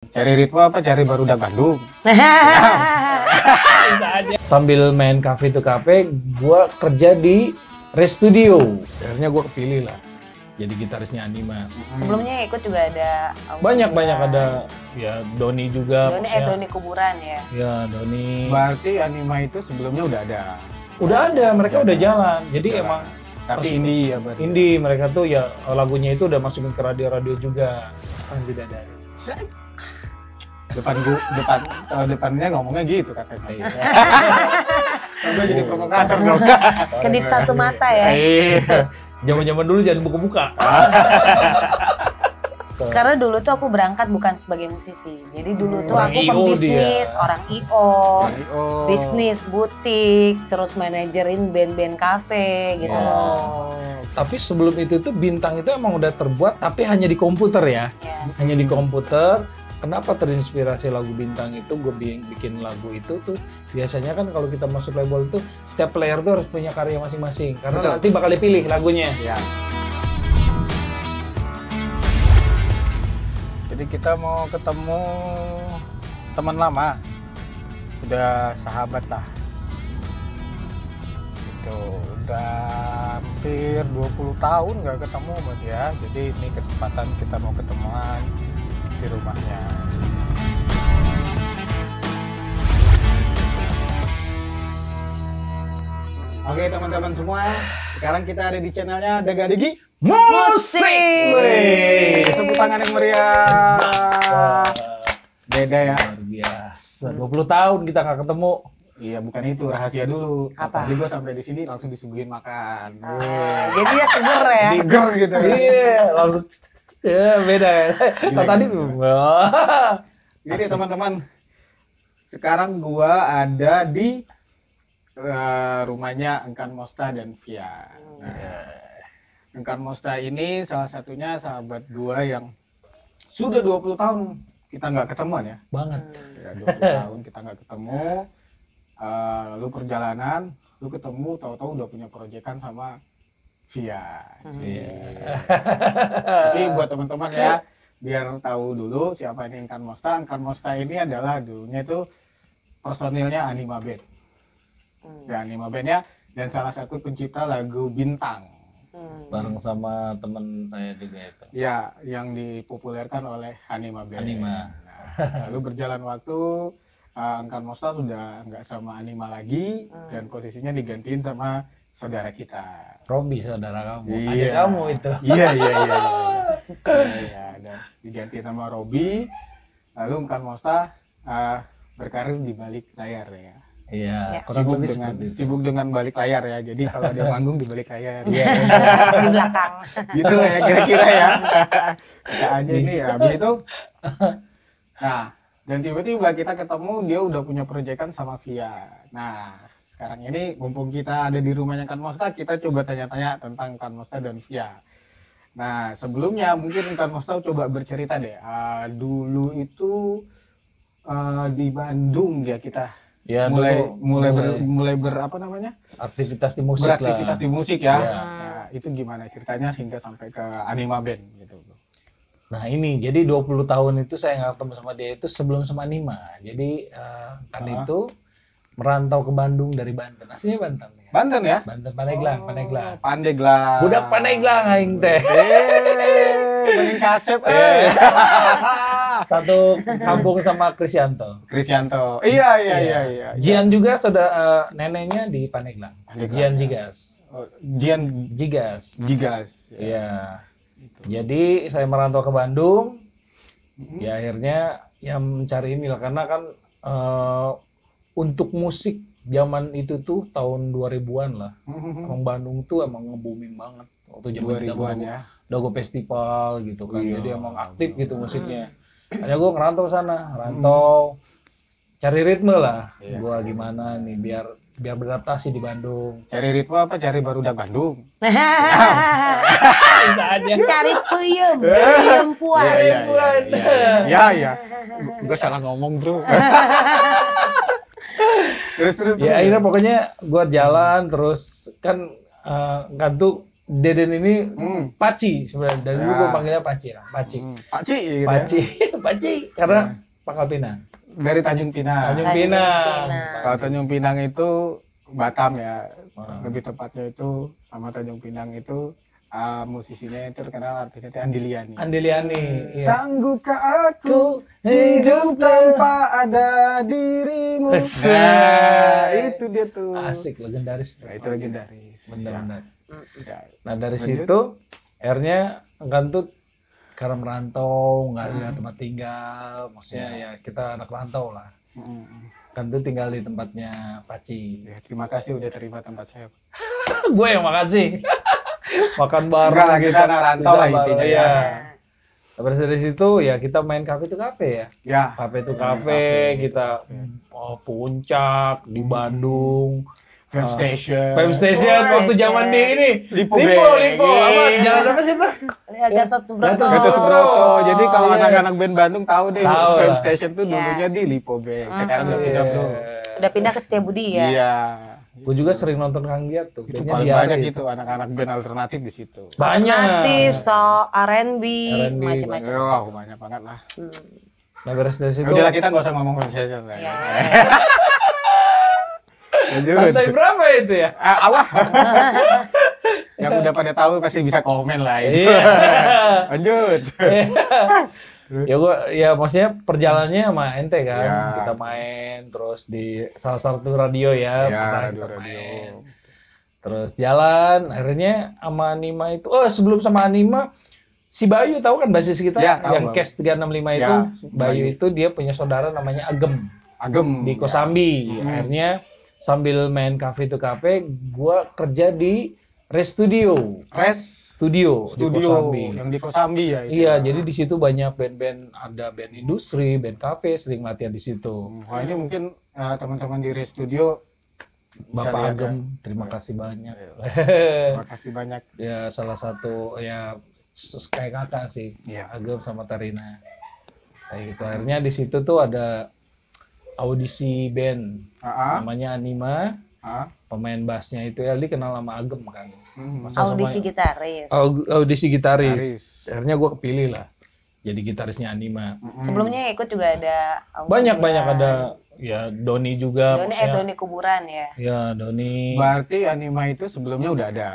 Cari ritme apa cari barudak Bandung? Sambil main cafe to cafe, gue kerja di Res Studio. Akhirnya gue kepilih lah jadi gitarisnya Anima. Sebelumnya ikut juga ada Banyak ada ya Doni juga. Doni kuburan ya. Ya Doni. Berarti Anima itu sebelumnya udah ada. Udah ada, mereka udah jalan. Jadi emang Tapi indie ya berarti. indie mereka tuh ya lagunya itu udah masukin ke radio-radio juga. Tidak ada. Depannya ngomongnya gitu katanya. Gue jadi provokator dong. Kedip satu mata ya. Iya. Zaman-zaman dulu jangan buka-buka. Karena dulu tuh aku berangkat bukan sebagai musisi. Jadi dulu tuh Orang aku IO pebisnis, dia. orang IO, bisnis butik, terus manajerin band-band kafe gitu loh. Tapi sebelum itu tuh Bintang itu emang udah terbuat tapi hanya di komputer ya. Ya. Hanya di komputer. Kenapa terinspirasi lagu Bintang itu, gue bikin lagu itu tuh biasanya kan kalau kita masuk label itu setiap player tuh harus punya karya masing-masing karena Betul. nanti bakal dipilih lagunya. Ya. Jadi kita mau ketemu teman lama, udah sahabat lah. Gitu, udah hampir 20 tahun nggak ketemu sama dia. Jadi ini kesempatan kita mau ketemuan di rumahnya. Oke teman-teman semua, sekarang kita ada di channelnya Daga Digi Musik. Wih, tepuk tangan yang meriah. Beda ya. Luar biasa. 20 tahun kita nggak ketemu. Iya, bukan itu rahasia dulu. Apa? Jadi gue sampai di sini langsung disuguhin makan. Jadi dia seger ya. Diger gitu. Iya, langsung ya beda ya. Kalau tadi Jadi teman-teman, sekarang gua ada di rumahnya Engkan Mosta dan Via. Engkan Mosta ini salah satunya sahabat gua yang sudah 20 tahun kita nggak ketemuan ya. banget. Ya, 20 tahun kita nggak ketemu. Lalu perjalanan, lu ketemu, tahu-tahu udah punya proyekan sama Via. Tapi buat teman-teman ya, biar tahu dulu siapa ini Engkan Mosta. Engkan Mosta ini adalah dulunya itu personilnya Anima Band. Ya, Anima Bandnya dan salah satu pencipta lagu Bintang. Bareng sama temen saya juga itu. Ya, yang dipopulerkan oleh Anima Band. Anima. Nah, lalu berjalan waktu, Engkan Mosta sudah nggak sama Anima lagi dan posisinya digantiin sama saudara kita. Robi saudara kamu. Iya. Adik kamu itu. Iya. Dan diganti sama Robi. Lalu Engkan Mosta berkarir di balik layar ya. Iya. Ya. Kurang lebih seperti itu. Sibuk dengan balik layar ya. Jadi kalau dia manggung di balik layar. Di belakang. Gitu ya kira-kira ya. Bisa aja ini ya. Habis itu. Nah, dan tiba-tiba kita ketemu dia udah punya proyekan sama Via. Nah, sekarang ini mumpung kita ada di rumahnya Engkan Mosta, kita coba tanya-tanya tentang Engkan Mosta dan Via. Nah, sebelumnya mungkin Engkan Mosta coba bercerita deh. Dulu itu di Bandung ya kita Ya, mulai apa namanya? aktivitas di musik Beraktivitas lah. di musik ya. Iya. Nah, itu gimana ceritanya sehingga sampai ke Anima Band gitu. Nah ini, jadi 20 tahun itu saya nggak ketemu sama dia itu sebelum sama Anima. Jadi kan itu merantau ke Bandung dari Banten. Aslinya Banten ya? Banten ya? Banten, Pandeglang. Pandeglang. Budak Pandeglang aing teh. Bening kasep. Satu kampung sama Krisyanto. Krisyanto. Iya. Jian juga saudara neneknya di Pandeglang. Pandeglang, Jian ya. Jigas. Jian Jigas. Gigas. Iya. Jadi saya merantau ke Bandung. Ya akhirnya ya mencari inilah karena kan untuk musik zaman itu tuh tahun 2000-an lah. Emang Bandung tuh emang nge-booming banget waktu zaman 2000-an ya. Dago festival gitu kan. Iya. Jadi emang aktif gitu musiknya. Akhirnya gue ngerantau sana, rantau cari ritme lah. Iya. Gue gimana nih biar beradaptasi di Bandung. Cari ritme apa cari barudak Bandung? Bisa aja. Cari puyem puan. Iya. Gue salah ngomong, Bro. terus. Ya akhirnya pokoknya gue jalan terus kan tuh Deden ini Paci sebenarnya. Dari dulu gue panggilnya Paci ya. Paci. Paci gitu Paci. ya. Paci. Karena Pangkal Pinang. Dari Tanjung Pinang. Tanjung Pinang. Kalau Tanjung Pinang itu Batam ya. Lebih tepatnya itu sama Tanjung Pinang itu musisinya itu terkenal artisnya itu Andiliani. Andiliani. Iya. Sanggupkah aku hidup tanpa ada dirimu? Nah, itu dia tuh. Asik, legendaris. Nah, itu legendaris. Bener-bener. Ya. Nah dari situ akhirnya kan tuh karena merantau, nggak ada tempat tinggal, maksudnya ya kita anak rantau lah. Kan tuh tinggal di tempatnya Paci. Ya, terima kasih udah terima tempat saya. Gue yang makasih. Makan bareng. Enggak lah, kita anak rantau lah intinya ya. Terus dari situ ya kita main kafe itu kafe ya. Ya. Kafe itu kafe, kita puncak di Bandung. Fame Station. Fame Station waktu zaman di ini. Lipo. Apa? Jalan apa sih itu? Gatot Subroto. Gatot Subroto. Jadi kalau Iya. anak-anak band Bandung tahu deh, Tahu Fame lah. Station tuh dulunya di Lipo Bank. Sekarang udah pindah bro. Udah pindah ke Setiabudi ya. Iya. Gue juga sering nonton Kang Giat tuh. Itu Bandnya paling Diare banyak itu. gitu anak-anak band alternatif di situ. Banyak. Alternatif, so R&B, R&B, macam-macam. Wah, banyak banget lah. Nah beres dari situ. Udah lah kita nggak usah ngomong Fame Station lah. Iya. Lanjut. Lantai berapa itu ya? Allah. Yang udah pada tahu pasti bisa komen lah itu. Iya. Lanjut. Ya gua ya maksudnya perjalanannya sama ente kan. Ya. Kita main terus di salah satu radio ya. Ya, pernah kita radio. main. Terus jalan akhirnya sama Anima itu. Oh, sebelum sama Anima si Bayu tahu kan basis kita Ya, tahu, yang Bang. Cast 365 itu. Ya, Bayu Bayu. itu dia punya saudara namanya Agem Agem. di Kosambi. Akhirnya sambil main kafe itu kafe, gua kerja di Res Studio. Studio di Studio Kosambi. yang di Kosambi ya itu. Iya, jadi di situ banyak band-band, ada band industri, band kafe, sering latihan di situ. Wah, ini mungkin teman-teman di Res Studio bisa Bapak lihat, Agem, ya. terima kasih banyak. Terima kasih banyak. Ya salah satu ya kayak kakak sih, Iya. Agem sama Tarina. Kayak gitu. Akhirnya di situ tuh ada audisi band, namanya Anima. Pemain bassnya itu Eldi kenal sama Agem kan. Audisi gitaris. Audisi gitaris. Gitaris. Akhirnya gue kepilih lah. Jadi gitarisnya Anima. Sebelumnya ikut juga ada Banyak ada ya Doni juga. Doni, maksudnya. Doni kuburan ya. Ya Doni. Berarti Anima itu sebelumnya udah ada.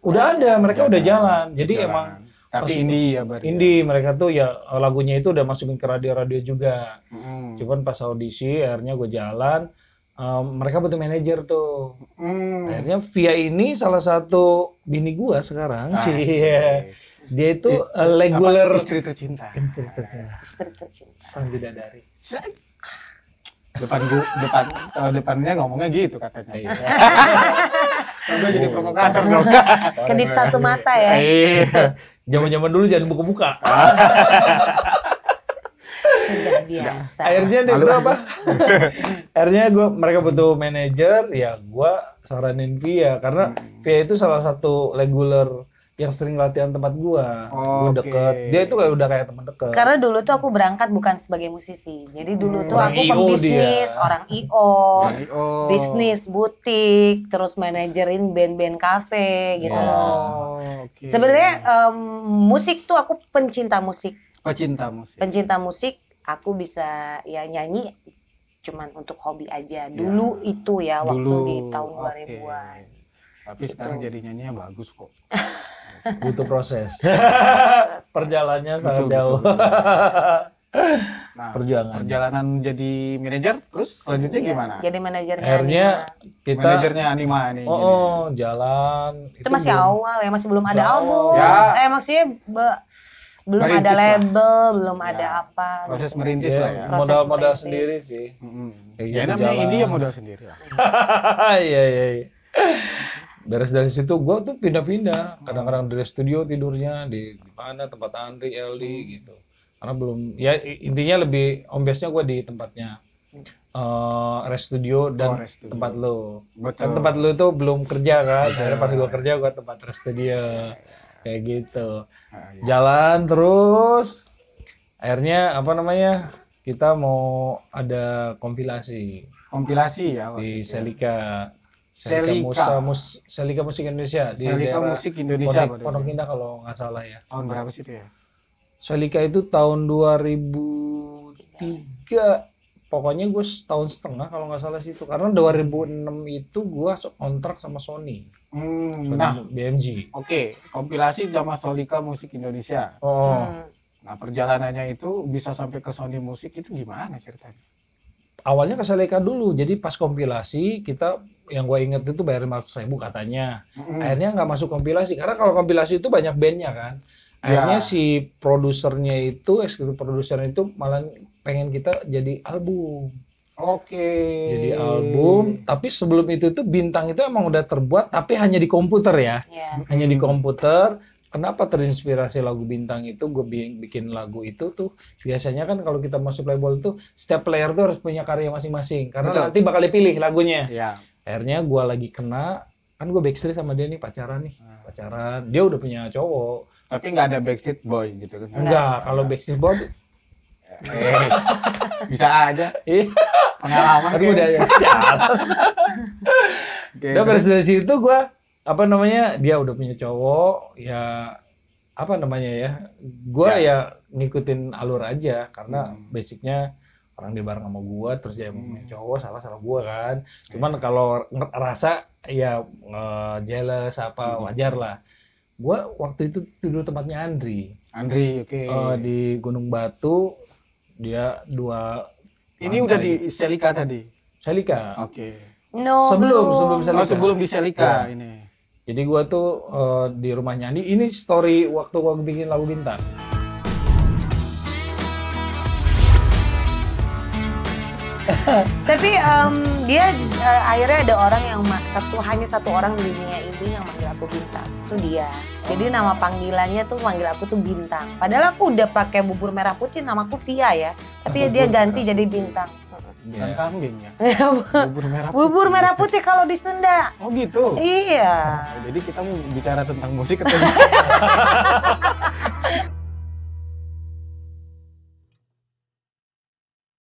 Udah ada, mereka udah jalan. Jadi Jalan. emang Tapi indie ya berarti. indie mereka tuh ya lagunya itu udah masukin ke radio-radio juga. Mm. Cuman pas audisi akhirnya gue jalan. Mereka butuh manajer tuh. Akhirnya Via ini salah satu bini gua sekarang. Cie. Dia itu regular Istri tercinta. Istri tercinta. sang bidadari. Depannya ngomongnya gitu katanya. Iya. Gue jadi provokator dong. Kedip satu mata ya. Iya. Zaman-zaman dulu jangan buka-buka. Sudah biasa. Akhirnya dia itu apa? Akhirnya mereka butuh manajer, ya gua saranin Via karena Via itu salah satu regular yang sering latihan tempat gua. Gua Oke. deket. Dia itu udah kayak teman deket. Karena dulu tuh aku berangkat bukan sebagai musisi. Jadi dulu tuh Orang aku IO pembisnis, dia. orang IO, Oh. bisnis butik, terus manajerin band-band kafe gitu loh. Oke. Sebenarnya musik tuh aku pencinta musik. Pecinta musik. Pencinta musik, aku bisa ya nyanyi cuman untuk hobi aja. Dulu itu ya waktu di tahun 2000-an. Tapi sekarang jadi nyanyinya bagus kok. Butuh proses. Perjalanannya sangat Betul, jauh. betul. Nah, Perjuangan. perjalanan jadi manajer terus selanjutnya gimana? Jadi manajernya Akhirnya Anima. kita Manajernya Anima nih. jalan. Itu masih awal ya, masih belum ada album. Ya. Maksudnya belum Merintis ada lah. label, belum ada Ya. apa. Proses gitu. merintis lah ya. Proses Modal-modal merintis. sendiri sih. Kayak Ya gitu namanya jalan. indie yang modal sendiri lah. Iya. Beres dari situ gue tuh pindah-pindah. Kadang-kadang dari studio tidurnya di mana tempat Andri, Eldi gitu. Karena belum ya intinya lebih ombesnya gue di tempatnya Res Studio dan Res Studio. tempat lo. Betul. Kan tempat lo tuh belum kerja kan. Akhirnya pas gue kerja gue tempat Res Studio. Kayak gitu. Jalan terus. Akhirnya apa namanya? Kita mau ada kompilasi Kompilasi ya. di Selika Selika Musik Indonesia di Selika daerah Musik Indonesia Pondok Indah kalau nggak salah ya. tahun berapa sih itu ya? Selika itu tahun 2003. Pokoknya gue setahun setengah kalau nggak salah situ. Karena 2006 itu gue kontrak sama Sony. Nah, BMG. oke, kompilasi sama Selika Musik Indonesia. Oh. Nah, perjalanannya itu bisa sampai ke Sony Musik itu gimana ceritanya? Awalnya ke Selika dulu, jadi pas kompilasi kita yang gue inget itu bayar 500.000 katanya. Akhirnya nggak masuk kompilasi karena kalau kompilasi itu banyak bandnya kan. Akhirnya si produsernya itu, eksekutif produsernya itu malah pengen kita jadi album. Oke. Jadi album, tapi sebelum itu tuh Bintang itu emang udah terbuat tapi hanya di komputer ya. Hanya di komputer. Kenapa terinspirasi lagu Bintang itu, gue bikin lagu itu tuh biasanya kan kalau kita masuk label tuh setiap player tuh harus punya karya masing-masing karena nanti bakal dipilih lagunya. Ya. Akhirnya gue lagi kena, kan gue backstreet sama dia nih pacaran, dia udah punya cowok. Tapi nggak ada Backstreet Boy gitu kan? Enggak, kalau backstreet boy bisa aja. Pengalaman kan udah ya. Udah beres dari situ gue dia udah punya cowok ya gue ya ngikutin alur aja karena basicnya orang dia bareng sama gue terus dia punya cowok salah gue kan cuman kalau rasa ya jealous wajar lah. Gue waktu itu tidur tempatnya Andri oke. Di Gunung Batu dia 2 ini udah di Selika tadi. Selika. Oke. Sebelum Selika. Sebelum di Selika ini. Jadi gua tuh di rumahnya Andi. Ini story waktu gua bikin lagu Bintang. Tapi dia akhirnya ada orang yang hanya satu orang di dunia ini yang manggil aku Bintang. Itu dia. Jadi nama panggilannya tuh manggil aku tuh Bintang. Padahal aku udah pakai bubur merah putih, namaku Via ya. Tapi dia ganti jadi Bintang. Bukan kambing ya? Bubur merah putih kalau di Sunda. Oh gitu? Iya. Jadi kita mau bicara tentang musik ketemu.